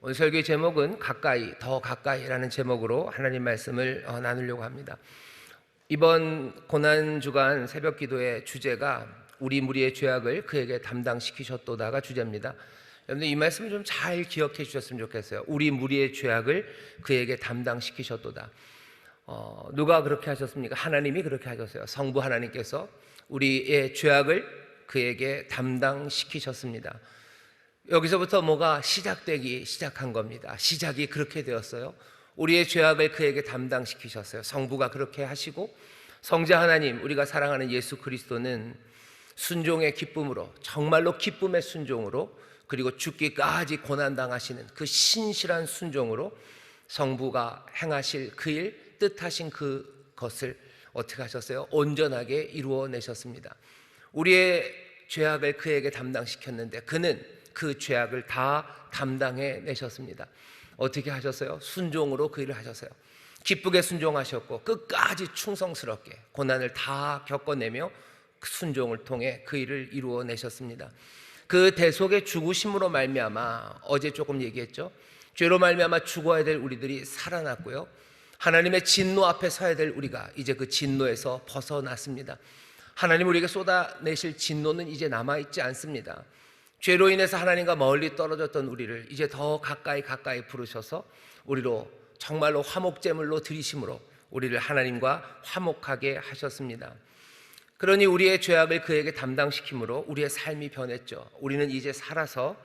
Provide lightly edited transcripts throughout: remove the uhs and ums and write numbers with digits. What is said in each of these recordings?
오늘 설교의 제목은 가까이, 더 가까이라는 제목으로 하나님 말씀을 나누려고 합니다. 이번 고난주간 새벽 기도의 주제가 우리 무리의 죄악을 그에게 담당시키셨도다가 주제입니다. 여러분들 이 말씀을 좀 잘 기억해 주셨으면 좋겠어요. 우리 무리의 죄악을 그에게 담당시키셨도다. 누가 그렇게 하셨습니까? 하나님이 그렇게 하셨어요. 성부 하나님께서 우리의 죄악을 그에게 담당시키셨습니다. 여기서부터 뭐가 시작되기 시작한 겁니다. 시작이 그렇게 되었어요. 우리의 죄악을 그에게 담당시키셨어요. 성부가 그렇게 하시고, 성자 하나님, 우리가 사랑하는 예수 그리스도는 순종의 기쁨으로, 정말로 기쁨의 순종으로, 그리고 죽기까지 고난당하시는 그 신실한 순종으로 성부가 행하실 그 일, 뜻하신 그것을 어떻게 하셨어요? 온전하게 이루어내셨습니다. 우리의 죄악을 그에게 담당시켰는데 그는 그 죄악을 다 담당해 내셨습니다. 어떻게 하셨어요? 순종으로 그 일을 하셨어요. 기쁘게 순종하셨고 끝까지 충성스럽게 고난을 다 겪어내며 순종을 통해 그 일을 이루어내셨습니다. 그 대속의 죽으심으로 말미암아, 어제 조금 얘기했죠. 죄로 말미암아 죽어야 될 우리들이 살아났고요, 하나님의 진노 앞에 서야 될 우리가 이제 그 진노에서 벗어났습니다. 하나님 우리에게 쏟아내실 진노는 이제 남아있지 않습니다. 죄로 인해서 하나님과 멀리 떨어졌던 우리를 이제 더 가까이 부르셔서 우리로 정말로 화목제물로 드리심으로 우리를 하나님과 화목하게 하셨습니다. 그러니 우리의 죄악을 그에게 담당시킴으로 우리의 삶이 변했죠. 우리는 이제 살아서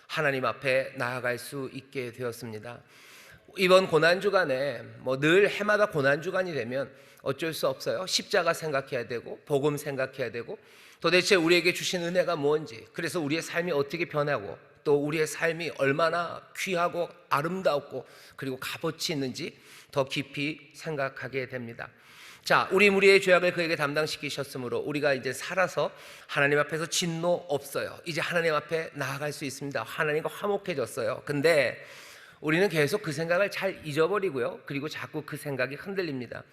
하나님 앞에 나아갈 수 있게 되었습니다. 이번 고난주간에 늘 해마다 고난주간이 되면 어쩔 수 없어요. 십자가 생각해야 되고 복음 생각해야 되고 도대체 우리에게 주신 은혜가 뭔지, 그래서 우리의 삶이 어떻게 변하고 또 우리의 삶이 얼마나 귀하고 아름답고 그리고 값어치 있는지 더 깊이 생각하게 됩니다. 자, 우리 무리의 죄악을 그에게 담당시키셨으므로 우리가 이제 살아서 하나님 앞에서 진노 없어요. 이제 하나님 앞에 나아갈 수 있습니다. 하나님과 화목해졌어요. 근데 우리는 계속 그 생각을 잘 잊어버리고요, 그리고 자꾸 그 생각이 흔들립니다.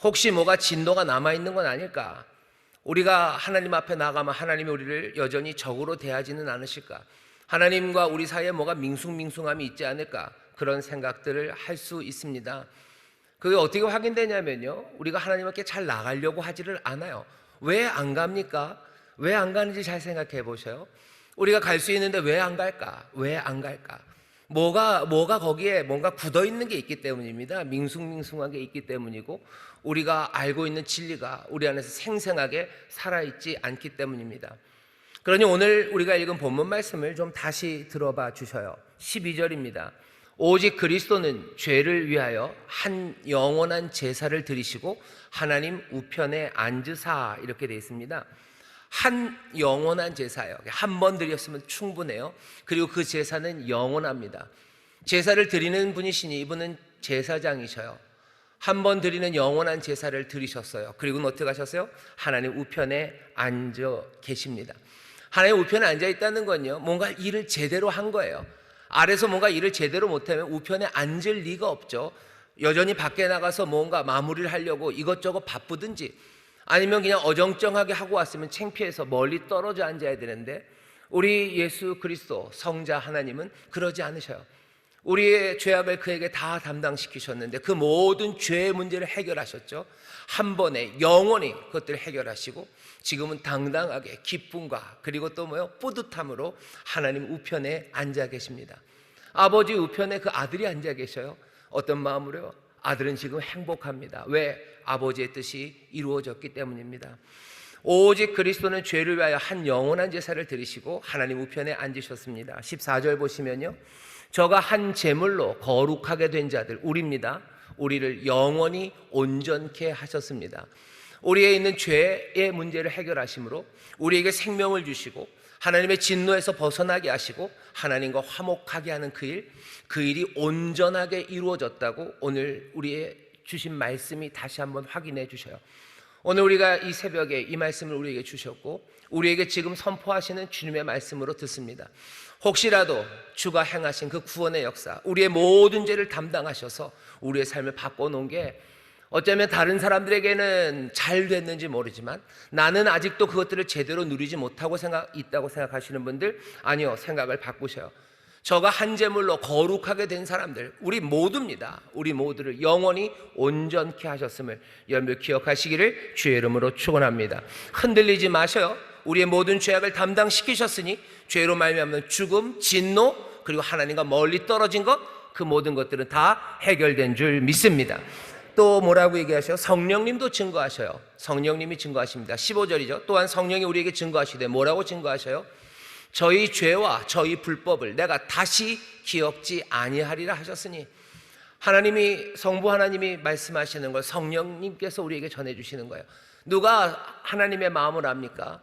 혹시 뭐가 진노가 남아있는 건 아닐까? 우리가 하나님 앞에 나가면 하나님이 우리를 여전히 적으로 대하지는 않으실까? 하나님과 우리 사이에 뭐가 밍숭밍숭함이 있지 않을까? 그런 생각들을 할 수 있습니다. 그게 어떻게 확인되냐면요, 우리가 하나님 앞에 잘 나가려고 하지를 않아요. 왜 안 갑니까? 왜 안 가는지 잘 생각해 보셔요. 우리가 갈 수 있는데 왜 안 갈까? 왜 안 갈까? 뭐가 거기에 뭔가 굳어 있는 게 있기 때문입니다. 밍숭밍숭한 게 있기 때문이고, 우리가 알고 있는 진리가 우리 안에서 생생하게 살아있지 않기 때문입니다. 그러니 오늘 우리가 읽은 본문 말씀을 좀 다시 들어봐 주셔요. 12절입니다. 오직 그리스도는 죄를 위하여 한 영원한 제사를 드리시고 하나님 우편에 앉으사, 이렇게 되어 있습니다. 한 영원한 제사예요. 한 번 드렸으면 충분해요. 그리고 그 제사는 영원합니다. 제사를 드리는 분이시니 이분은 제사장이셔요. 한 번 드리는 영원한 제사를 드리셨어요. 그리고 어떻게 하셨어요? 하나님 우편에 앉아 계십니다. 하나님 우편에 앉아 있다는 건요, 뭔가 일을 제대로 한 거예요. 아래서 뭔가 일을 제대로 못하면 우편에 앉을 리가 없죠. 여전히 밖에 나가서 뭔가 마무리를 하려고 이것저것 바쁘든지 아니면 그냥 어정쩡하게 하고 왔으면 창피해서 멀리 떨어져 앉아야 되는데, 우리 예수 그리스도 성자 하나님은 그러지 않으셔요. 우리의 죄악을 그에게 다 담당시키셨는데 그 모든 죄의 문제를 해결하셨죠. 한 번에 영원히 그것들을 해결하시고 지금은 당당하게 기쁨과 그리고 또 뿌듯함으로 하나님 우편에 앉아 계십니다. 아버지 우편에 그 아들이 앉아 계셔요. 어떤 마음으로요? 아들은 지금 행복합니다. 왜? 아버지의 뜻이 이루어졌기 때문입니다. 오직 그리스도는 죄를 위하여 한 영원한 제사를 드리시고 하나님 우편에 앉으셨습니다. 14절 보시면요, 저가 한 제물로 거룩하게 된 자들, 우리입니다. 우리를 영원히 온전케 하셨습니다. 우리에 있는 죄의 문제를 해결하심으로 우리에게 생명을 주시고 하나님의 진노에서 벗어나게 하시고 하나님과 화목하게 하는 그 일이 온전하게 이루어졌다고 오늘 우리의 주신 말씀이 다시 한번 확인해 주셔요. 오늘 우리가 이 새벽에 이 말씀을 우리에게 주셨고 우리에게 지금 선포하시는 주님의 말씀으로 듣습니다. 혹시라도 주가 행하신 그 구원의 역사, 우리의 모든 죄를 담당하셔서 우리의 삶을 바꿔놓은 게 어쩌면 다른 사람들에게는 잘 됐는지 모르지만 나는 아직도 그것들을 제대로 누리지 못하고 있다고 생각하시는 분들, 아니요, 생각을 바꾸셔요. 저가 한 제물로 거룩하게 된 사람들, 우리 모두입니다. 우리 모두를 영원히 온전케 하셨음을 여러분들 기억하시기를 주의 이름으로 축원합니다. 흔들리지 마셔요. 우리의 모든 죄악을 담당시키셨으니 죄로 말미암는 죽음, 진노, 그리고 하나님과 멀리 떨어진 것, 그 모든 것들은 다 해결된 줄 믿습니다. 또 뭐라고 얘기하셔요? 성령님도 증거하셔요. 성령님이 증거하십니다. 15절이죠. 또한 성령이 우리에게 증거하시되 뭐라고 증거하셔요? 저희 죄와 저희 불법을 내가 다시 기억지 아니하리라 하셨으니, 하나님이, 성부 하나님이 말씀하시는 걸 성령님께서 우리에게 전해주시는 거예요. 누가 하나님의 마음을 압니까?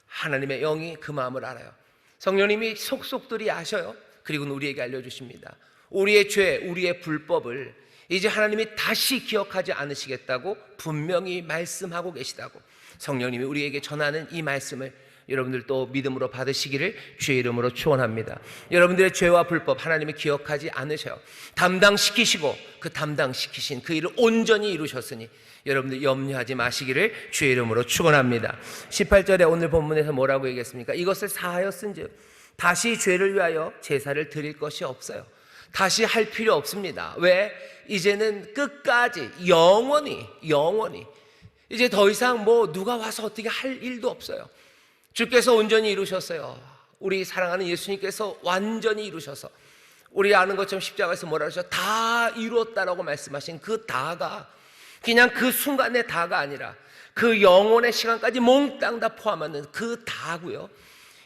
하나님의 영이 그 마음을 알아요. 성령님이 속속들이 아셔요. 그리고 우리에게 알려주십니다. 우리의 죄, 우리의 불법을 이제 하나님이 다시 기억하지 않으시겠다고 분명히 말씀하고 계시다고 성령님이 우리에게 전하는 이 말씀을 여러분들 또 믿음으로 받으시기를 주의 이름으로 축원합니다. 여러분들의 죄와 불법 하나님이 기억하지 않으셔요. 담당시키시고 그 담당시키신 그 일을 온전히 이루셨으니 여러분들 염려하지 마시기를 주의 이름으로 축원합니다. 18절에 오늘 본문에서 뭐라고 얘기했습니까? 이것을 사하였은즉 다시 죄를 위하여 제사를 드릴 것이 없어요. 다시 할 필요 없습니다. 왜? 이제는 끝까지 영원히 이제 더 이상 뭐 누가 와서 어떻게 할 일도 없어요. 주께서 온전히 이루셨어요. 우리 사랑하는 예수님께서 완전히 이루셔서, 우리 아는 것처럼 십자가에서 뭐라 하셨죠? 다 이루었다라고 말씀하신 그 다가 그냥 그 순간의 다가 아니라 그 영원의 시간까지 몽땅 다 포함하는 그 다고요.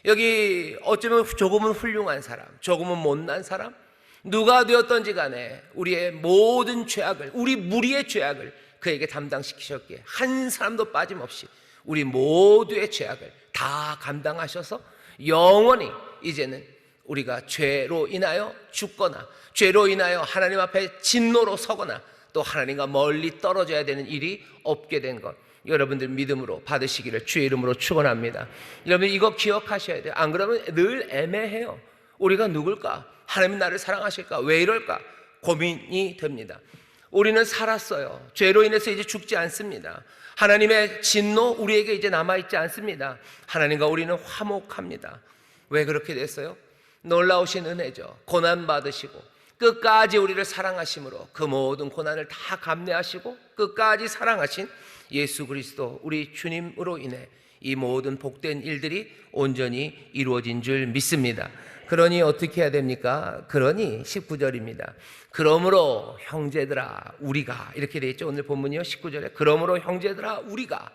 여기 어쩌면 조금은 훌륭한 사람, 조금은 못난 사람, 누가 되었던지 간에 우리의 모든 죄악을, 우리 무리의 죄악을 그에게 담당시키셨기에 한 사람도 빠짐없이 우리 모두의 죄악을 다 감당하셔서 영원히 이제는 우리가 죄로 인하여 죽거나 죄로 인하여 하나님 앞에 진노로 서거나 또 하나님과 멀리 떨어져야 되는 일이 없게 된 것, 여러분들 믿음으로 받으시기를 주의 이름으로 축원합니다. 여러분 이거 기억하셔야 돼요. 안 그러면 늘 애매해요. 우리가 누굴까? 하나님이 나를 사랑하실까? 왜 이럴까? 고민이 됩니다. 우리는 살았어요. 죄로 인해서 이제 죽지 않습니다. 하나님의 진노 우리에게 이제 남아있지 않습니다. 하나님과 우리는 화목합니다. 왜 그렇게 됐어요? 놀라우신 은혜죠. 고난 받으시고 끝까지 우리를 사랑하심으로 그 모든 고난을 다 감내하시고 끝까지 사랑하신 예수 그리스도 우리 주님으로 인해 이 모든 복된 일들이 온전히 이루어진 줄 믿습니다. 그러니 어떻게 해야 됩니까? 그러니 19절입니다. 그러므로 형제들아 우리가, 이렇게 되어 있죠. 오늘 본문이요 19절에 그러므로 형제들아 우리가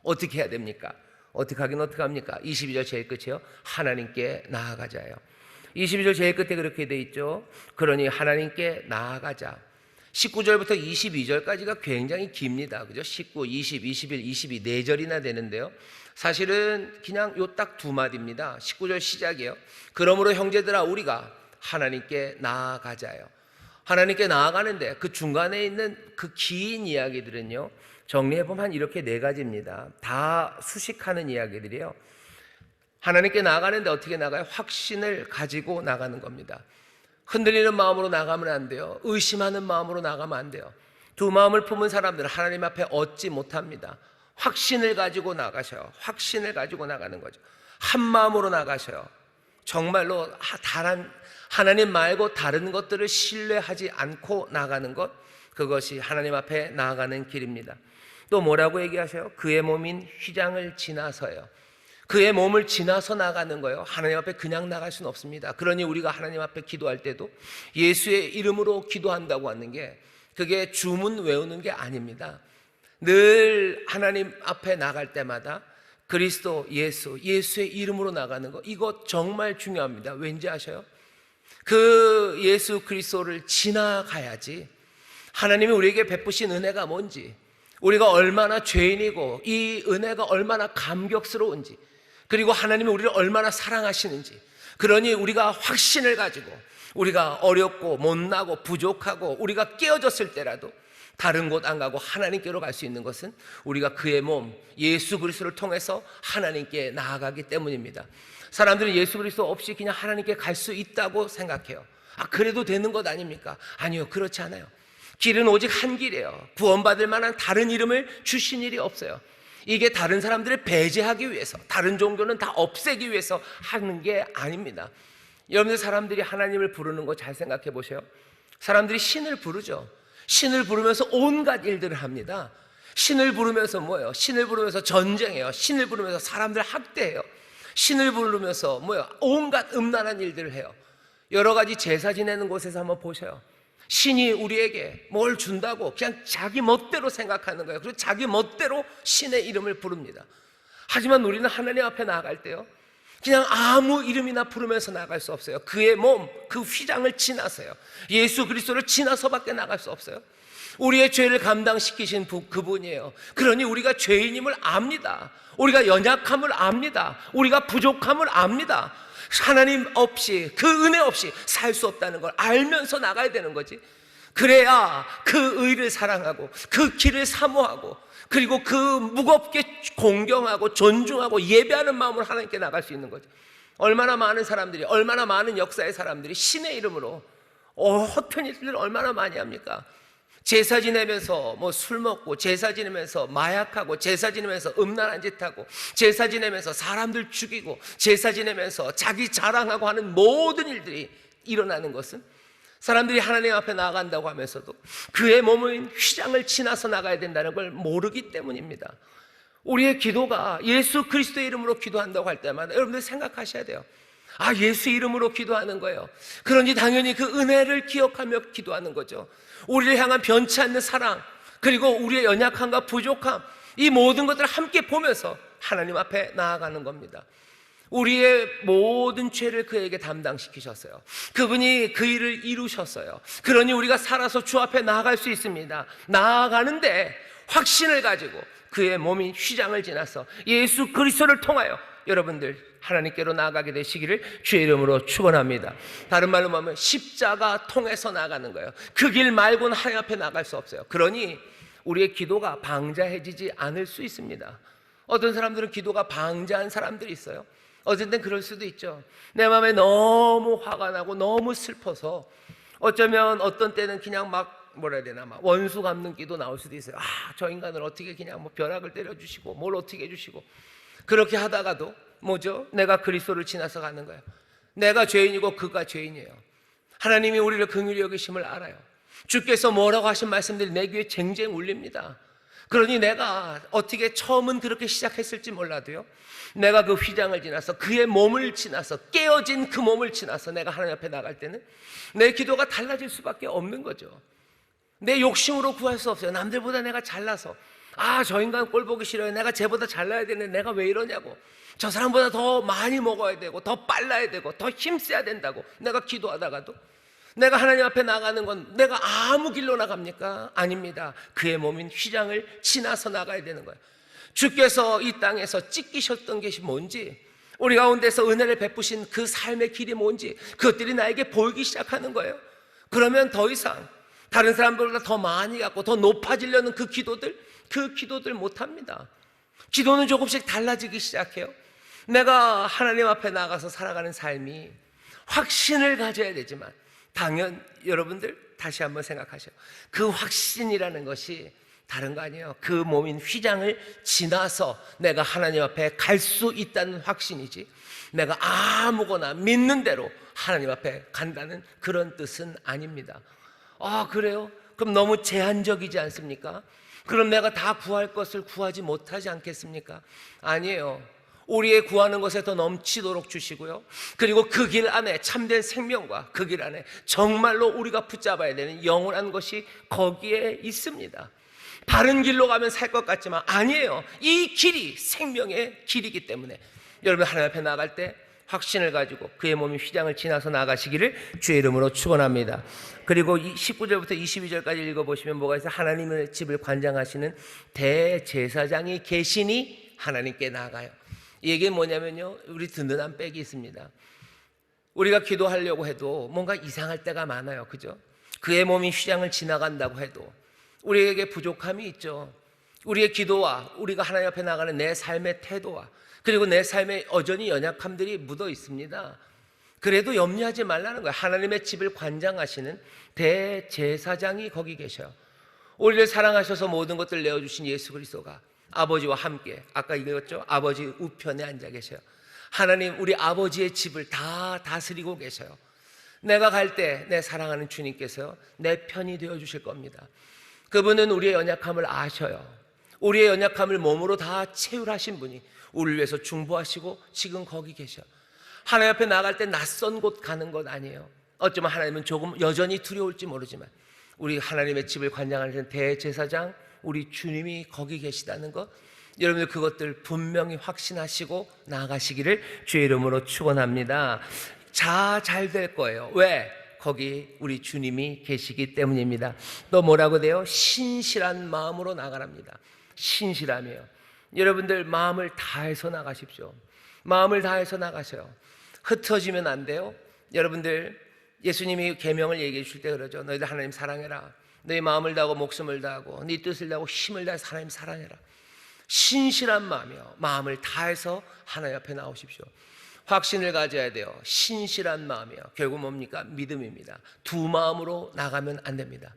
어떻게 해야 됩니까? 어떻게 하긴 어떻게 합니까? 22절 제일 끝이요. 하나님께 나아가자요. 22절 제일 끝에 그렇게 되어 있죠. 그러니 하나님께 나아가자. 19절부터 22절까지가 굉장히 깁니다. 그죠? 19, 20, 21, 22 4절이나 되는데요. 사실은 그냥 요 딱 두 마디입니다. 19절 시작이에요. 그러므로 형제들아 우리가 하나님께 나아가자요. 하나님께 나아가는데 그 중간에 있는 그 긴 이야기들은요, 정리해보면 이렇게 4가지입니다. 다 수식하는 이야기들이에요. 하나님께 나아가는데 어떻게 나가요? 확신을 가지고 나가는 겁니다. 흔들리는 마음으로 나가면 안 돼요. 의심하는 마음으로 나가면 안 돼요. 두 마음을 품은 사람들은 하나님 앞에 얻지 못합니다. 확신을 가지고 나가셔요. 확신을 가지고 나가는 거죠. 한 마음으로 나가셔요. 정말로 하나님 말고 다른 것들을 신뢰하지 않고 나가는 것, 그것이 하나님 앞에 나아가는 길입니다. 또 뭐라고 얘기하셔요? 그의 몸인 휘장을 지나서요. 그의 몸을 지나서 나가는 거예요. 하나님 앞에 그냥 나갈 수는 없습니다. 그러니 우리가 하나님 앞에 기도할 때도 예수의 이름으로 기도한다고 하는 게 그게 주문 외우는 게 아닙니다. 늘 하나님 앞에 나갈 때마다 그리스도 예수의 이름으로 나가는 거, 이거 정말 중요합니다. 왠지 아셔요? 그 예수 그리스도를 지나가야지 하나님이 우리에게 베푸신 은혜가 뭔지, 우리가 얼마나 죄인이고 이 은혜가 얼마나 감격스러운지, 그리고 하나님이 우리를 얼마나 사랑하시는지, 그러니 우리가 확신을 가지고 우리가 어렵고 못나고 부족하고 우리가 깨어졌을 때라도 다른 곳 안 가고 하나님께로 갈 수 있는 것은 우리가 그의 몸 예수 그리스도를 통해서 하나님께 나아가기 때문입니다. 사람들은 예수 그리스도 없이 그냥 하나님께 갈 수 있다고 생각해요. 그래도 되는 것 아닙니까? 아니요, 그렇지 않아요. 길은 오직 한 길이에요. 구원받을 만한 다른 이름을 주신 일이 없어요. 이게 다른 사람들을 배제하기 위해서, 다른 종교는 다 없애기 위해서 하는 게 아닙니다. 여러분들 사람들이 하나님을 부르는 거 잘 생각해 보세요. 사람들이 신을 부르죠. 신을 부르면서 온갖 일들을 합니다. 신을 부르면서 뭐예요? 신을 부르면서 전쟁해요. 신을 부르면서 사람들 학대해요. 신을 부르면서 뭐예요? 온갖 음란한 일들을 해요. 여러 가지 제사 지내는 곳에서 한번 보세요. 신이 우리에게 뭘 준다고 그냥 자기 멋대로 생각하는 거예요. 그리고 자기 멋대로 신의 이름을 부릅니다. 하지만 우리는 하나님 앞에 나아갈 때요, 그냥 아무 이름이나 부르면서 나갈 수 없어요. 그의 몸, 그 휘장을 지나서요, 예수 그리스도를 지나서밖에 나갈 수 없어요. 우리의 죄를 감당시키신 그분이에요. 그러니 우리가 죄인임을 압니다. 우리가 연약함을 압니다. 우리가 부족함을 압니다. 하나님 없이, 그 은혜 없이 살 수 없다는 걸 알면서 나가야 되는 거지. 그래야 그 의를 사랑하고 그 길을 사모하고 그리고 그 무겁게 공경하고 존중하고 예배하는 마음으로 하나님께 나갈 수 있는 거죠. 얼마나 많은 사람들이, 얼마나 많은 역사의 사람들이 신의 이름으로 허튼 일들을 얼마나 많이 합니까? 제사 지내면서 뭐 술 먹고, 제사 지내면서 마약하고, 제사 지내면서 음란한 짓 하고, 제사 지내면서 사람들 죽이고, 제사 지내면서 자기 자랑하고 하는 모든 일들이 일어나는 것은 사람들이 하나님 앞에 나아간다고 하면서도 그의 몸의 휘장을 지나서 나가야 된다는 걸 모르기 때문입니다. 우리의 기도가 예수 그리스도의 이름으로 기도한다고 할 때마다 여러분들 생각하셔야 돼요. 아, 예수 이름으로 기도하는 거예요. 그러니 당연히 그 은혜를 기억하며 기도하는 거죠. 우리를 향한 변치 않는 사랑, 그리고 우리의 연약함과 부족함, 이 모든 것들을 함께 보면서 하나님 앞에 나아가는 겁니다. 우리의 모든 죄를 그에게 담당시키셨어요. 그분이 그 일을 이루셨어요. 그러니 우리가 살아서 주 앞에 나아갈 수 있습니다. 나아가는데 확신을 가지고 그의 몸인 휘장을 지나서 예수 그리스도를 통하여 여러분들 하나님께로 나아가게 되시기를 주의 이름으로 축원합니다. 다른 말로 하면 십자가 통해서 나아가는 거예요. 그 길 말고는 하나님 앞에 나갈 수 없어요. 그러니 우리의 기도가 방자해지지 않을 수 있습니다. 어떤 사람들은 기도가 방자한 사람들이 있어요. 어떤 때는 그럴 수도 있죠. 내 마음에 너무 화가 나고 너무 슬퍼서 어쩌면 어떤 때는 그냥 막 뭐라 해야 되나, 막 원수 갚는 기도 나올 수도 있어요. 아, 저 인간을 어떻게 그냥 뭐 벼락을 때려주시고 뭘 어떻게 해주시고, 그렇게 하다가도 뭐죠? 내가 그리스도를 지나서 가는 거예요. 내가 죄인이고 그가 죄인이에요. 하나님이 우리를 긍휼히 여기심을 알아요. 주께서 뭐라고 하신 말씀들이 내 귀에 쟁쟁 울립니다. 그러니 내가 어떻게 처음은 그렇게 시작했을지 몰라도요, 내가 그 휘장을 지나서 그의 몸을 지나서 깨어진 그 몸을 지나서 내가 하나님 앞에 나갈 때는 내 기도가 달라질 수밖에 없는 거죠. 내 욕심으로 구할 수 없어요. 남들보다 내가 잘나서, 아, 저 인간 꼴 보기 싫어요. 내가 쟤보다 잘나야 되는데 내가 왜 이러냐고, 저 사람보다 더 많이 먹어야 되고 더 빨라야 되고 더 힘써야 된다고 내가 기도하다가도 내가 하나님 앞에 나가는 건 내가 아무 길로 나갑니까? 아닙니다. 그의 몸인 휘장을 지나서 나가야 되는 거예요. 주께서 이 땅에서 찢기셨던 것이 뭔지, 우리 가운데서 은혜를 베푸신 그 삶의 길이 뭔지, 그것들이 나에게 보이기 시작하는 거예요. 그러면 더 이상 다른 사람들보다 더 많이 갖고 더 높아지려는 그 기도들 못합니다. 기도는 조금씩 달라지기 시작해요. 내가 하나님 앞에 나가서 살아가는 삶이 확신을 가져야 되지만, 당연 여러분들 다시 한번 생각하셔요. 그 확신이라는 것이 다른 거 아니에요. 그 몸인 휘장을 지나서 내가 하나님 앞에 갈 수 있다는 확신이지, 내가 아무거나 믿는 대로 하나님 앞에 간다는 그런 뜻은 아닙니다. 아, 그래요? 그럼 너무 제한적이지 않습니까? 그럼 내가 다 구할 것을 구하지 못하지 않겠습니까? 아니에요. 우리의 구하는 것에 더 넘치도록 주시고요, 그리고 그 길 안에 참된 생명과 그 길 안에 정말로 우리가 붙잡아야 되는 영원한 것이 거기에 있습니다. 바른 길로 가면 살 것 같지만 아니에요. 이 길이 생명의 길이기 때문에 여러분 하나님 앞에 나갈 때 확신을 가지고 그의 몸이 휘장을 지나서 나가시기를 주의 이름으로 축원합니다. 그리고 19절부터 22절까지 읽어보시면 뭐가 있어요? 하나님의 집을 관장하시는 대제사장이 계시니 하나님께 나아가요. 이 얘기는 뭐냐면요, 우리 든든한 백이 있습니다. 우리가 기도하려고 해도 뭔가 이상할 때가 많아요. 그죠? 그의 몸이 휘장을 지나간다고 해도 우리에게 부족함이 있죠. 우리의 기도와 우리가 하나님 앞에 나가는 내 삶의 태도와 그리고 내 삶에 여전히 연약함들이 묻어 있습니다. 그래도 염려하지 말라는 거예요. 하나님의 집을 관장하시는 대제사장이 거기 계셔요. 우리를 사랑하셔서 모든 것들을 내어주신 예수 그리스도가 아버지와 함께, 아까 읽었죠? 아버지 우편에 앉아 계셔요. 하나님 우리 아버지의 집을 다 다스리고 계셔요. 내가 갈 때 내 사랑하는 주님께서 내 편이 되어 주실 겁니다. 그분은 우리의 연약함을 아셔요. 우리의 연약함을 몸으로 다 채울하신 분이 우리를 위해서 중보하시고 지금 거기 계셔. 하나님 앞에 나갈 때 낯선 곳 가는 것 아니에요. 어쩌면 하나님은 조금 여전히 두려울지 모르지만 우리 하나님의 집을 관장하시는 대제사장 우리 주님이 거기 계시다는 것, 여러분들 그것들 분명히 확신하시고 나아가시기를 주의 이름으로 축원합니다. 잘 될 거예요. 왜? 거기 우리 주님이 계시기 때문입니다. 또 뭐라고 돼요? 신실한 마음으로 나가랍니다. 신실함이에요. 여러분들 마음을 다해서 나가십시오. 마음을 다해서 나가세요. 흩어지면 안 돼요. 여러분들 예수님이 계명을 얘기해 주실 때 그러죠. 너희들 하나님 사랑해라. 너희 마음을 다하고 목숨을 다하고 네 뜻을 다하고 힘을 다해서 하나님 사랑해라. 신실한 마음이요. 마음을 다해서 하나님 앞에 나오십시오. 확신을 가져야 돼요. 신실한 마음이요. 결국 뭡니까? 믿음입니다. 두 마음으로 나가면 안 됩니다.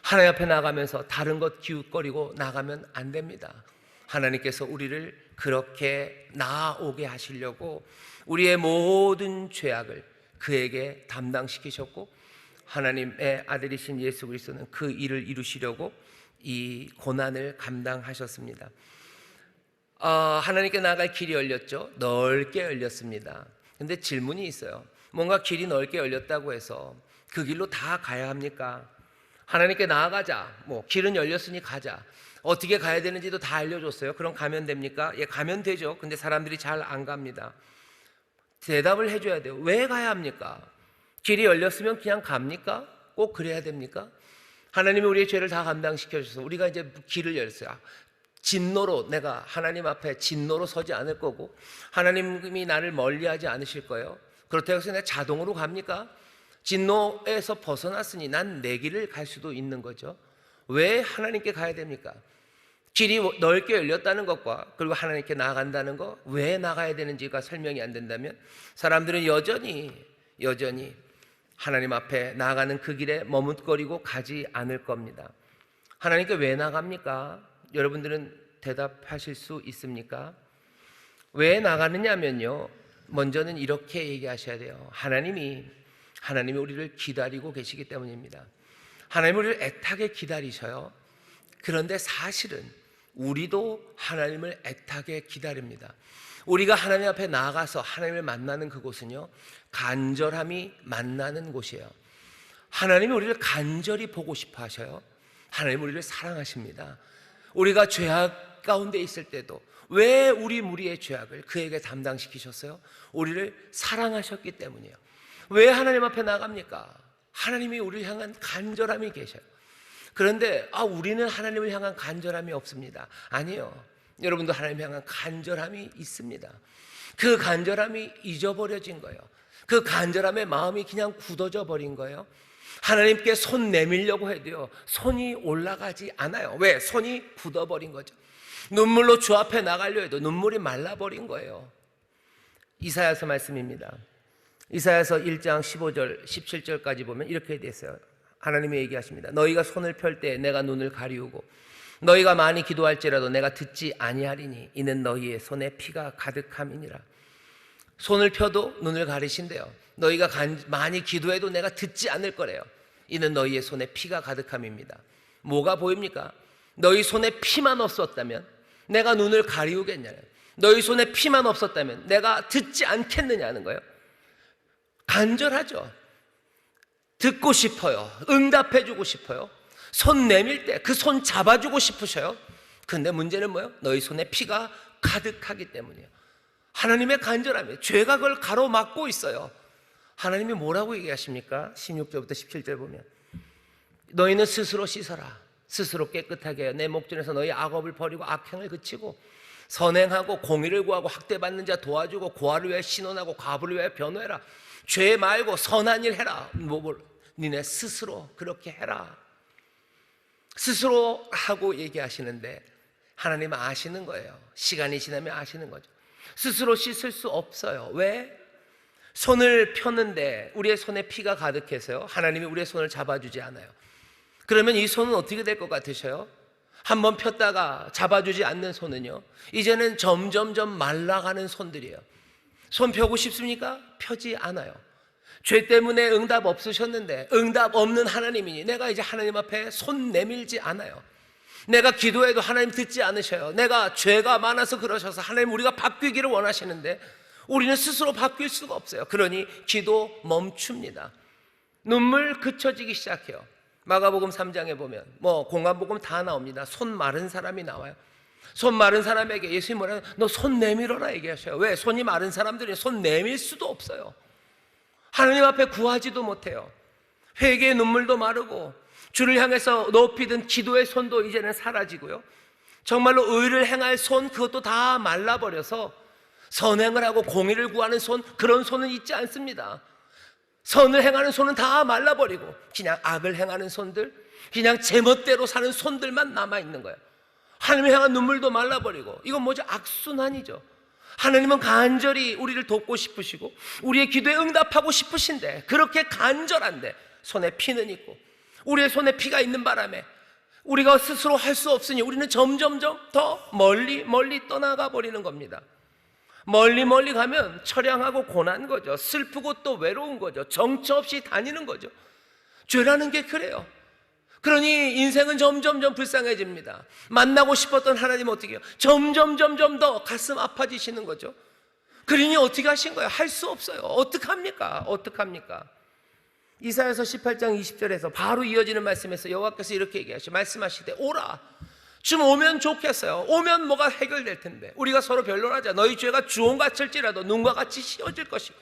하나님 앞에 나가면서 다른 것 기웃거리고 나가면 안 됩니다. 하나님께서 우리를 그렇게 나아오게 하시려고 우리의 모든 죄악을 그에게 담당시키셨고 하나님의 아들이신 예수 그리스도는 그 일을 이루시려고 이 고난을 감당하셨습니다. 하나님께 나아갈 길이 열렸죠. 넓게 열렸습니다. 근데 질문이 있어요. 뭔가 길이 넓게 열렸다고 해서 그 길로 다 가야 합니까? 하나님께 나아가자. 길은 열렸으니 가자. 어떻게 가야 되는지도 다 알려줬어요. 그럼 가면 됩니까? 예, 가면 되죠. 근데 사람들이 잘 안 갑니다. 대답을 해줘야 돼요. 왜 가야 합니까? 길이 열렸으면 그냥 갑니까? 꼭 그래야 됩니까? 하나님이 우리의 죄를 다 감당시켜 주셔서 우리가 이제 길을 열었어요. 진노로 내가 하나님 앞에 진노로 서지 않을 거고 하나님이 나를 멀리하지 않으실 거예요. 그렇다고 해서 내가 자동으로 갑니까? 진노에서 벗어났으니 난 내 길을 갈 수도 있는 거죠. 왜 하나님께 가야 됩니까? 길이 넓게 열렸다는 것과 그리고 하나님께 나아간다는 것, 왜 나가야 되는지가 설명이 안 된다면 사람들은 여전히 하나님 앞에 나아가는 그 길에 머뭇거리고 가지 않을 겁니다. 하나님께 왜 나갑니까? 여러분들은 대답하실 수 있습니까? 왜 나가느냐면요, 먼저는 이렇게 얘기하셔야 돼요. 하나님이 우리를 기다리고 계시기 때문입니다. 하나님이 우리를 애타게 기다리셔요. 그런데 사실은 우리도 하나님을 애타게 기다립니다. 우리가 하나님 앞에 나아가서 하나님을 만나는 그곳은요, 간절함이 만나는 곳이에요. 하나님이 우리를 간절히 보고 싶어 하셔요. 하나님이 우리를 사랑하십니다. 우리가 죄악 가운데 있을 때도 왜 우리 무리의 죄악을 그에게 담당시키셨어요? 우리를 사랑하셨기 때문이에요. 왜 하나님 앞에 나갑니까? 하나님이 우리를 향한 간절함이 계셔요. 그런데 우리는 하나님을 향한 간절함이 없습니다. 아니요. 여러분도 하나님을 향한 간절함이 있습니다. 그 간절함이 잊어버려진 거예요. 그 간절함의 마음이 그냥 굳어져 버린 거예요. 하나님께 손 내밀려고 해도요, 손이 올라가지 않아요. 왜? 손이 굳어버린 거죠. 눈물로 주 앞에 나가려 해도 눈물이 말라버린 거예요. 이사야서 말씀입니다. 이사야서 1장 15절 17절까지 보면 이렇게 되어 있어요. 하나님이 얘기하십니다. 너희가 손을 펼 때 내가 눈을 가리우고 너희가 많이 기도할지라도 내가 듣지 아니하리니 이는 너희의 손에 피가 가득함이니라. 손을 펴도 눈을 가리신대요. 너희가 많이 기도해도 내가 듣지 않을 거래요. 이는 너희의 손에 피가 가득함입니다. 뭐가 보입니까? 너희 손에 피만 없었다면 내가 눈을 가리우겠냐요. 너희 손에 피만 없었다면 내가 듣지 않겠느냐는 거예요. 간절하죠. 듣고 싶어요. 응답해주고 싶어요. 손 내밀 때 그 손 잡아주고 싶으셔요. 근데 문제는 뭐예요? 너희 손에 피가 가득하기 때문이에요. 하나님의 간절함이에요. 죄가 그걸 가로막고 있어요. 하나님이 뭐라고 얘기하십니까? 16절부터 17절 보면 너희는 스스로 씻어라. 스스로 깨끗하게 해요. 내 목전에서 너희 악업을 버리고 악행을 그치고 선행하고 공의를 구하고 학대받는 자 도와주고 고아를 위하여 신원하고 과부를 위하여 변호해라. 죄 말고 선한 일 해라. 니네 스스로 그렇게 해라. 스스로 하고 얘기하시는데 하나님은 아시는 거예요. 시간이 지나면 아시는 거죠. 스스로 씻을 수 없어요. 왜? 손을 폈는데 우리의 손에 피가 가득해서요, 하나님이 우리의 손을 잡아주지 않아요. 그러면 이 손은 어떻게 될 것 같으셔요? 한번 폈다가 잡아주지 않는 손은요, 이제는 점점점 말라가는 손들이에요. 손 펴고 싶습니까? 펴지 않아요. 죄 때문에 응답 없으셨는데 응답 없는 하나님이니 내가 이제 하나님 앞에 손 내밀지 않아요. 내가 기도해도 하나님 듣지 않으셔요. 내가 죄가 많아서 그러셔서 하나님 우리가 바뀌기를 원하시는데 우리는 스스로 바뀔 수가 없어요. 그러니 기도 멈춥니다. 눈물 그쳐지기 시작해요. 마가복음 3장에 보면 공관복음 다 나옵니다. 손 마른 사람이 나와요. 손 마른 사람에게 예수님이 뭐라요? 너 손 내밀어라 얘기하셔요. 왜? 손이 마른 사람들이 손 내밀 수도 없어요. 하나님 앞에 구하지도 못해요. 회개의 눈물도 마르고 주를 향해서 높이 든 기도의 손도 이제는 사라지고요. 정말로 의를 행할 손 그것도 다 말라버려서 선행을 하고 공의를 구하는 손 그런 손은 있지 않습니다. 선을 행하는 손은 다 말라버리고 그냥 악을 행하는 손들, 그냥 제멋대로 사는 손들만 남아있는 거예요. 하나님을 향한 눈물도 말라버리고 이건 뭐죠? 악순환이죠. 하나님은 간절히 우리를 돕고 싶으시고 우리의 기도에 응답하고 싶으신데 그렇게 간절한데 손에 피는 있고 우리의 손에 피가 있는 바람에 우리가 스스로 할 수 없으니 우리는 점점점 더 멀리 떠나가 버리는 겁니다. 멀리 가면 처량하고 고난 거죠. 슬프고 또 외로운 거죠. 정처 없이 다니는 거죠. 죄라는 게 그래요. 그러니 인생은 점점점 불쌍해집니다. 만나고 싶었던 하나님 어떻게 해요? 점점 더 가슴 아파지시는 거죠. 그러니 어떻게 하신 거예요? 할 수 없어요. 어떡합니까? 이사야서 18장 20절에서 바로 이어지는 말씀에서 여호와께서 이렇게 말씀하시되 오라. 좀 오면 좋겠어요. 오면 뭐가 해결될 텐데. 우리가 서로 변론하자. 너희 죄가 주홍같을지라도 눈과 같이 씌어질 것이고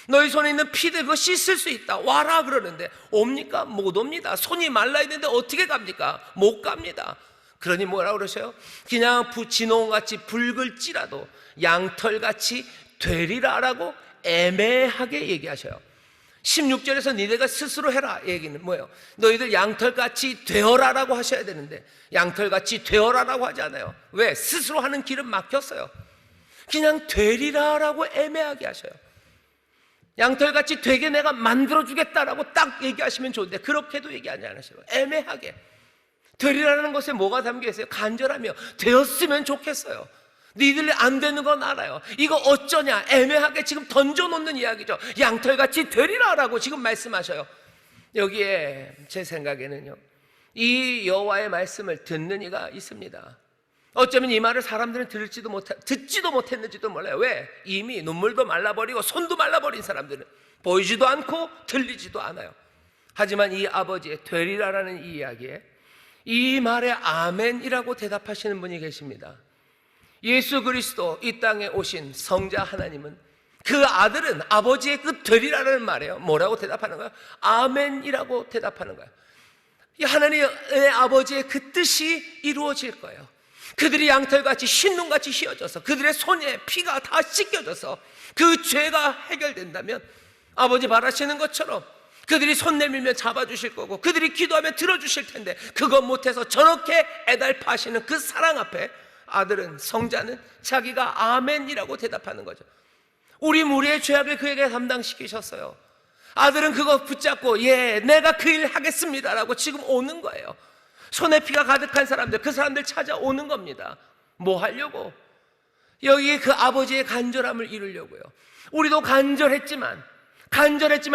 너희 손에 있는 피들 그거 씻을 수 있다. 와라 그러는데 옵니까? 못 옵니다. 손이 말라 있는데 어떻게 갑니까? 못 갑니다. 그러니 뭐라 그러셔요? 그냥 진홍같이 붉을지라도 양털같이 되리라라고 애매하게 얘기하셔요. 16절에서 니네가 스스로 해라 얘기는 뭐예요? 너희들 양털같이 되어라라고 하셔야 되는데 양털같이 되어라라고 하지 않아요. 왜? 스스로 하는 길은 막혔어요. 그냥 되리라라고 애매하게 하셔요. 양털같이 되게 내가 만들어주겠다라고 딱 얘기하시면 좋은데 그렇게도 얘기하지 않으셔요. 애매하게. 되리라는 것에 뭐가 담겨 있어요? 간절하며 되었으면 좋겠어요. 니들이 안 되는 건 알아요. 이거 어쩌냐? 애매하게 지금 던져놓는 이야기죠. 양털같이 되리라라고 지금 말씀하셔요. 여기에 제 생각에는요, 이 여호와의 말씀을 듣는 이가 있습니다. 어쩌면 이 말을 사람들은 듣지도 못했는지도 몰라요. 왜? 이미 눈물도 말라버리고 손도 말라버린 사람들은 보이지도 않고 들리지도 않아요. 하지만 이 아버지의 되리라라는 이 이야기에 이 말에 아멘이라고 대답하시는 분이 계십니다. 예수 그리스도 이 땅에 오신 성자 하나님은 그 아들은 아버지의 그 되리라는 말이에요. 뭐라고 대답하는 거예요? 아멘이라고 대답하는 거예요. 하나님의 아버지의 그 뜻이 이루어질 거예요. 그들이 양털같이 흰눈같이 휘어져서 그들의 손에 피가 다 씻겨져서 그 죄가 해결된다면 아버지 바라시는 것처럼 그들이 손 내밀면 잡아주실 거고 그들이 기도하면 들어주실 텐데 그것 못해서 저렇게 애달파하시는 그 사랑 앞에 아들은, 성자는 자기가 아멘이라고 대답하는 거죠. 우리 무리의 죄악을 그에게 담당시키셨어요. 아들은 그거 붙잡고 예 내가 그 일 하겠습니다라고 지금 오는 거예요. 손에 피가 가득한 사람들, 그 사람들 찾아오는 겁니다. 뭐 하려고? 여기에 그 아버지의 간절함을 이루려고요. 우리도 간절했지만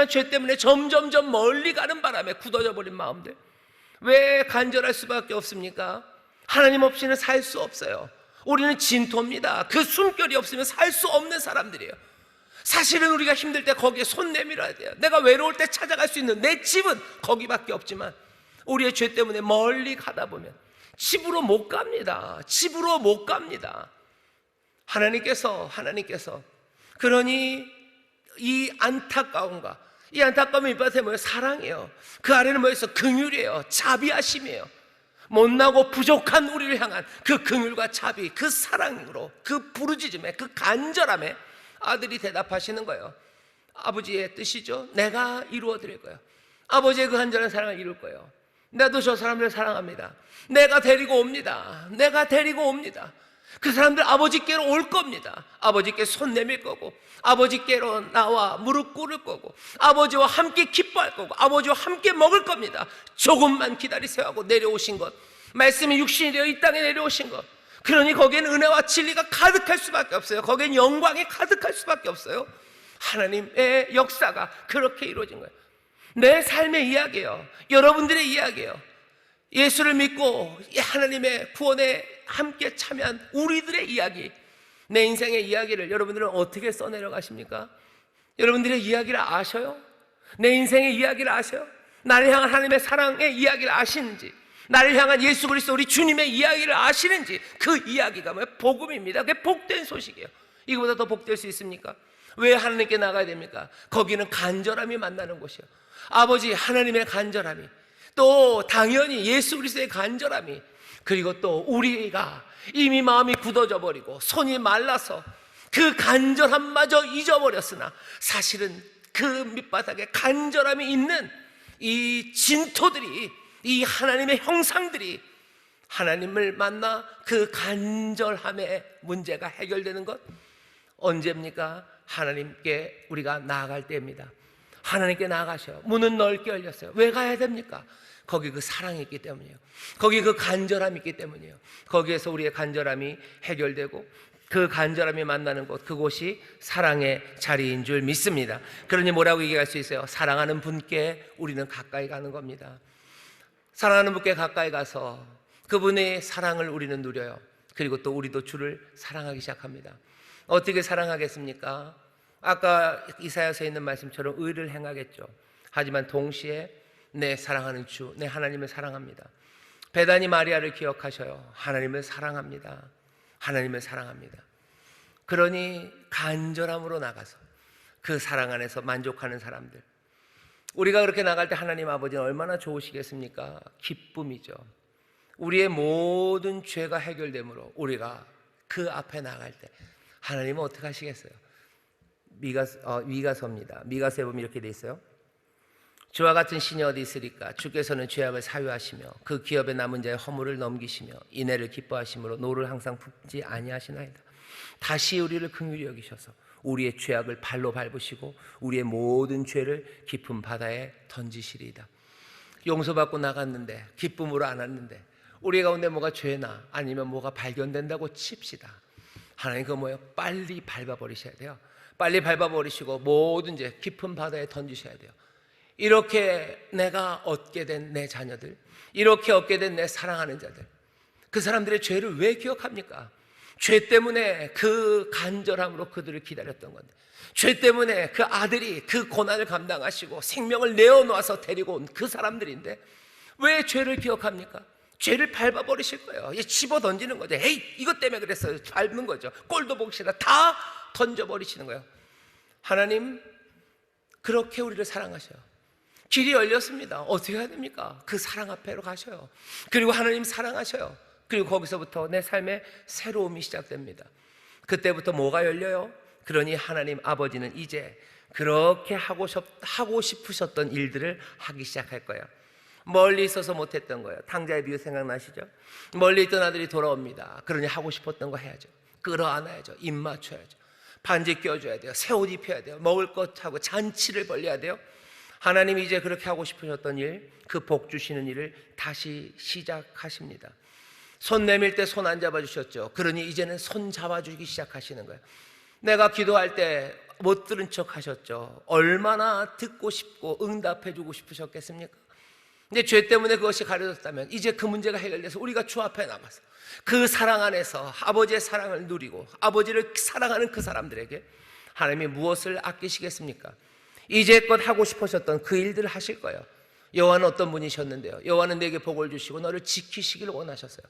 죄 때문에 점점점 멀리 가는 바람에 굳어져 버린 마음들. 왜 간절할 수밖에 없습니까? 하나님 없이는 살 수 없어요. 우리는 진토입니다. 그 숨결이 없으면 살 수 없는 사람들이에요. 사실은 우리가 힘들 때 거기에 손 내밀어야 돼요. 내가 외로울 때 찾아갈 수 있는 내 집은 거기밖에 없지만 우리의 죄 때문에 멀리 가다 보면 집으로 못 갑니다. 하나님께서 그러니 이 안타까움과 이 안타까움의 밑바탕에 뭐예요? 사랑이에요. 그 아래는 뭐였어? 긍휼이에요. 자비하심이에요. 못나고 부족한 우리를 향한 그 긍휼과 자비, 그 사랑으로, 그 부르짖음에, 그 간절함에 아들이 대답하시는 거예요. 아버지의 뜻이죠. 내가 이루어 드릴 거예요. 아버지의 그 간절한 사랑을 이룰 거예요. 나도 저 사람들을 사랑합니다. 내가 데리고 옵니다. 그 사람들 아버지께로 올 겁니다. 아버지께 손 내밀 거고 아버지께로 나와 무릎 꿇을 거고 아버지와 함께 기뻐할 거고 아버지와 함께 먹을 겁니다. 조금만 기다리세요 하고 내려오신 것, 말씀이 육신이 되어 이 땅에 내려오신 것, 그러니 거기에는 은혜와 진리가 가득할 수밖에 없어요. 거기엔 영광이 가득할 수밖에 없어요. 하나님의 역사가 그렇게 이루어진 거예요. 내 삶의 이야기예요. 여러분들의 이야기예요. 예수를 믿고 하나님의 구원에 함께 참여한 우리들의 이야기, 내 인생의 이야기를 여러분들은 어떻게 써내려 가십니까? 여러분들의 이야기를 아셔요? 내 인생의 이야기를 아셔요? 나를 향한 하나님의 사랑의 이야기를 아시는지, 나를 향한 예수 그리스도 우리 주님의 이야기를 아시는지, 그 이야기가 뭐예요? 복음입니다. 그게 복된 소식이에요. 이거보다 더 복될 수 있습니까? 왜 하나님께 나가야 됩니까? 거기는 간절함이 만나는 곳이에요. 아버지 하나님의 간절함이, 또 당연히 예수 그리스도의 간절함이, 그리고 또 우리가 이미 마음이 굳어져 버리고 손이 말라서 그 간절함마저 잊어버렸으나 사실은 그 밑바닥에 간절함이 있는 이 진토들이, 이 하나님의 형상들이 하나님을 만나 그 간절함의 문제가 해결되는 것 언제입니까? 하나님께 우리가 나아갈 때입니다. 하나님께 나아가셔요. 문은 넓게 열렸어요. 왜 가야 됩니까? 거기 그 사랑이 있기 때문이에요. 거기 그 간절함이 있기 때문이에요. 거기에서 우리의 간절함이 해결되고 그 간절함이 만나는 곳, 그곳이 사랑의 자리인 줄 믿습니다. 그러니 뭐라고 얘기할 수 있어요? 사랑하는 분께 우리는 가까이 가는 겁니다. 사랑하는 분께 가까이 가서 그분의 사랑을 우리는 누려요. 그리고 또 우리도 주를 사랑하기 시작합니다. 어떻게 사랑하겠습니까? 아까 이사야서에 있는 말씀처럼 의를 행하겠죠. 하지만 동시에 내 사랑하는 주, 내 하나님을 사랑합니다. 베다니 마리아를 기억하셔요. 하나님을 사랑합니다. 하나님을 사랑합니다. 그러니 간절함으로 나가서 그 사랑 안에서 만족하는 사람들, 우리가 그렇게 나갈 때 하나님 아버지는 얼마나 좋으시겠습니까? 기쁨이죠. 우리의 모든 죄가 해결되므로 우리가 그 앞에 나갈 때 하나님은 어떻게 하시겠어요? 미가서입니다. 미가서에 보면 이렇게 돼 있어요. 주와 같은 신이 어디 있으리까? 주께서는 죄악을 사유하시며 그 기업에 남은 자의 허물을 넘기시며 인애를 기뻐하심으로 노를 항상 품지 아니하시나이다. 다시 우리를 긍휼히 여기셔서 우리의 죄악을 발로 밟으시고 우리의 모든 죄를 깊은 바다에 던지시리이다. 용서받고 나갔는데 기쁨으로 안 왔는데 우리 가운데 뭐가 죄나 아니면 뭐가 발견된다고 칩시다. 하나님 그거 뭐예요? 빨리 밟아버리셔야 돼요. 빨리 밟아버리시고 모든 죄 깊은 바다에 던지셔야 돼요. 이렇게 내가 얻게 된 내 자녀들, 이렇게 얻게 된 내 사랑하는 자들, 그 사람들의 죄를 왜 기억합니까? 죄 때문에 그 간절함으로 그들을 기다렸던 건데, 죄 때문에 그 아들이 그 고난을 감당하시고 생명을 내어놓아서 데리고 온 그 사람들인데 왜 죄를 기억합니까? 죄를 밟아버리실 거예요. 집어 던지는 거죠. 에이, 이것 때문에 그랬어요. 밟는 거죠. 꼴도 보기 싫어. 다 던져버리시는 거예요. 하나님 그렇게 우리를 사랑하셔요. 길이 열렸습니다. 어떻게 해야 됩니까? 그 사랑 앞에로 가셔요. 그리고 하나님 사랑하셔요. 그리고 거기서부터 내 삶의 새로움이 시작됩니다. 그때부터 뭐가 열려요? 그러니 하나님 아버지는 이제 그렇게 하고 싶으셨던 일들을 하기 시작할 거예요. 멀리 있어서 못했던 거예요. 탕자의 비유 생각나시죠? 멀리 있던 아들이 돌아옵니다. 그러니 하고 싶었던 거 해야죠. 끌어안아야죠. 입 맞춰야죠. 반지 껴줘야 돼요. 새 옷 입혀야 돼요. 먹을 것 하고 잔치를 벌려야 돼요. 하나님이 이제 그렇게 하고 싶으셨던 일, 그 복 주시는 일을 다시 시작하십니다. 손 내밀 때 손 안 잡아주셨죠. 그러니 이제는 손 잡아주기 시작하시는 거예요. 내가 기도할 때 못 들은 척 하셨죠. 얼마나 듣고 싶고 응답해주고 싶으셨겠습니까? 근데 죄 때문에 그것이 가려졌다면 이제 그 문제가 해결돼서 우리가 주 앞에 나가서 그 사랑 안에서 아버지의 사랑을 누리고 아버지를 사랑하는 그 사람들에게 하나님이 무엇을 아끼시겠습니까? 이제껏 하고 싶으셨던 그 일들을 하실 거예요. 여호와는 어떤 분이셨는데요? 여호와는 내게 복을 주시고 너를 지키시기를 원하셨어요.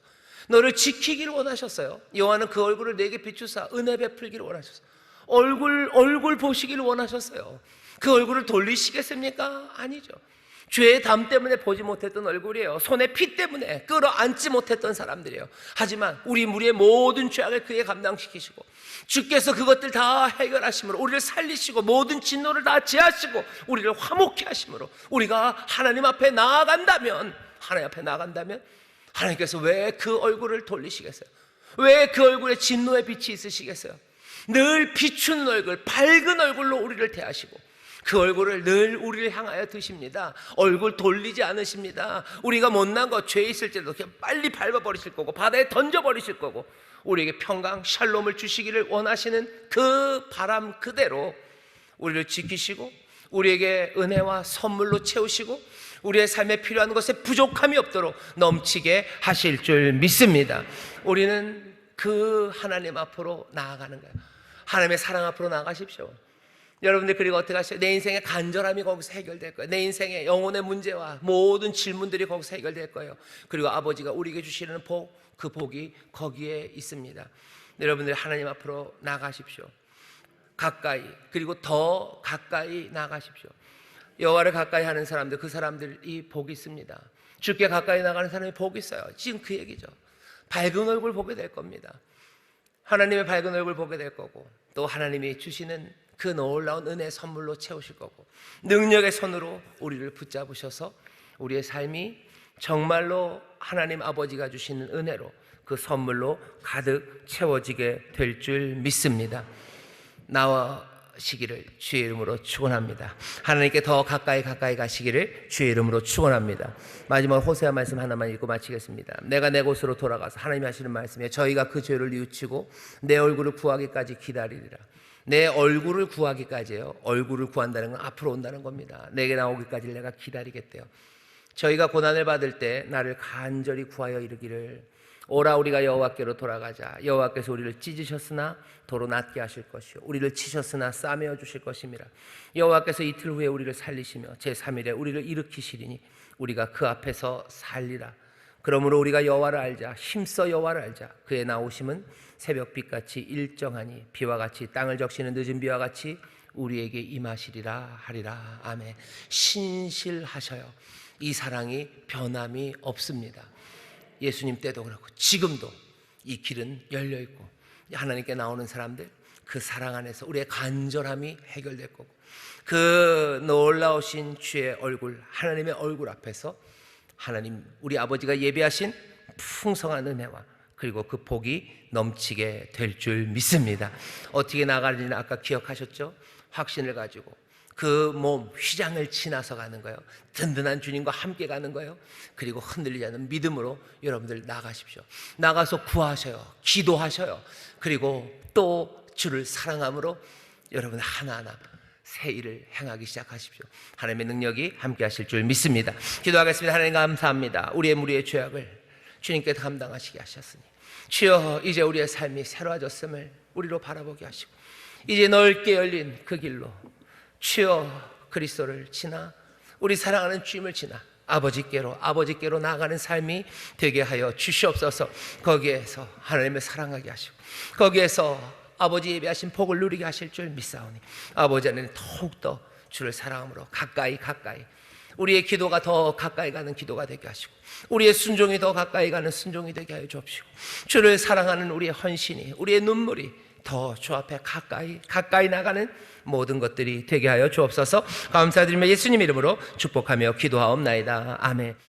너를 지키기를 원하셨어요. 여호와는 그 얼굴을 내게 비추사 은혜 베풀기를 원하셨어요. 얼굴 보시기를 원하셨어요. 그 얼굴을 돌리시겠습니까? 아니죠. 죄의 담 때문에 보지 못했던 얼굴이에요. 손의 피 때문에 끌어안지 못했던 사람들이에요. 하지만 우리 무리의 모든 죄악을 그에 감당시키시고 주께서 그것들 다 해결하심으로 우리를 살리시고 모든 진노를 다 제하시고 우리를 화목케 하심으로 우리가 하나님 앞에 나아간다면 하나님께서 왜 그 얼굴을 돌리시겠어요? 왜 그 얼굴에 진노의 빛이 있으시겠어요? 늘 비추는 얼굴, 밝은 얼굴로 우리를 대하시고 그 얼굴을 늘 우리를 향하여 드십니다. 얼굴 돌리지 않으십니다. 우리가 못난 것, 죄 있을지라도 그냥 빨리 밟아버리실 거고 바다에 던져버리실 거고 우리에게 평강, 샬롬을 주시기를 원하시는 그 바람 그대로 우리를 지키시고 우리에게 은혜와 선물로 채우시고 우리의 삶에 필요한 것에 부족함이 없도록 넘치게 하실 줄 믿습니다. 우리는 그 하나님 앞으로 나아가는 거예요. 하나님의 사랑 앞으로 나아가십시오. 여러분들, 그리고 어떻게 하세요? 내 인생의 간절함이 거기서 해결될 거예요. 내 인생의 영혼의 문제와 모든 질문들이 거기서 해결될 거예요. 그리고 아버지가 우리에게 주시는 복, 그 복이 거기에 있습니다. 여러분들, 하나님 앞으로 나가십시오. 가까이, 그리고 더 가까이 나가십시오. 여호와를 가까이 하는 사람들, 그 사람들이 복이 있습니다. 주께 가까이 나가는 사람이 복이 있어요. 지금 그 얘기죠. 밝은 얼굴 보게 될 겁니다. 하나님의 밝은 얼굴 보게 될 거고, 또 하나님이 주시는 그 놀라운 은혜 선물로 채우실 거고, 능력의 손으로 우리를 붙잡으셔서 우리의 삶이 정말로 하나님 아버지가 주시는 은혜로 그 선물로 가득 채워지게 될 줄 믿습니다. 나와시기를 주의 이름으로 축원합니다. 하나님께 더 가까이 가시기를 주의 이름으로 축원합니다. 마지막 호세아 말씀 하나만 읽고 마치겠습니다. 내가 내 곳으로 돌아가서, 하나님이 하시는 말씀에, 저희가 그 죄를 뉘우치고 내 얼굴을 구하기까지 기다리리라. 내 얼굴을 구하기까지예요. 얼굴을 구한다는 건 앞으로 온다는 겁니다. 내게 나오기까지 내가 기다리겠대요. 저희가 고난을 받을 때 나를 간절히 구하여 이르기를, 오라 우리가 여호와께로 돌아가자. 여호와께서 우리를 찢으셨으나 도로 낫게 하실 것이요 우리를 치셨으나 싸매어 주실 것임이라. 여호와께서 이틀 후에 우리를 살리시며 제3일에 우리를 일으키시리니 우리가 그 앞에서 살리라. 그러므로 우리가 여호와를 알자. 힘써 여호와를 알자. 그의 나오심은 새벽빛같이 일정하니 비와 같이 땅을 적시는 늦은 비와 같이 우리에게 임하시리라 하리라. 아멘. 신실하셔요. 이 사랑이 변함이 없습니다. 예수님 때도 그렇고 지금도 이 길은 열려있고, 하나님께 나오는 사람들, 그 사랑 안에서 우리의 간절함이 해결될 거고, 그 놀라우신 주의 얼굴, 하나님의 얼굴 앞에서 하나님 우리 아버지가 예비하신 풍성한 은혜와 그리고 그 복이 넘치게 될 줄 믿습니다. 어떻게 나가는지는 아까 기억하셨죠? 확신을 가지고 그 몸 휘장을 지나서 가는 거예요. 든든한 주님과 함께 가는 거예요. 그리고 흔들리지 않는 믿음으로 여러분들 나가십시오. 나가서 구하셔요. 기도하셔요. 그리고 또 주를 사랑함으로 여러분 하나하나 새 일을 행하기 시작하십시오. 하나님의 능력이 함께 하실 줄 믿습니다. 기도하겠습니다. 하나님 감사합니다. 우리의 무리의 죄악을 주님께서 감당하시게 하셨으니, 주여 이제 우리의 삶이 새로워졌음을 우리로 바라보게 하시고, 이제 넓게 열린 그 길로 주여 그리스도를 지나 우리 사랑하는 주님을 지나 아버지께로 나아가는 삶이 되게 하여 주시옵소서. 거기에서 하나님을 사랑하게 하시고 거기에서 아버지 예비하신 복을 누리게 하실 줄 믿사오니, 아버지 안에는 더욱더 주를 사랑함으로 가까이 우리의 기도가 더 가까이 가는 기도가 되게 하시고, 우리의 순종이 더 가까이 가는 순종이 되게 하여 주옵시고, 주를 사랑하는 우리의 헌신이, 우리의 눈물이 더 주 앞에 가까이 나가는 모든 것들이 되게 하여 주옵소서. 감사드리며 예수님 이름으로 축복하며 기도하옵나이다. 아멘.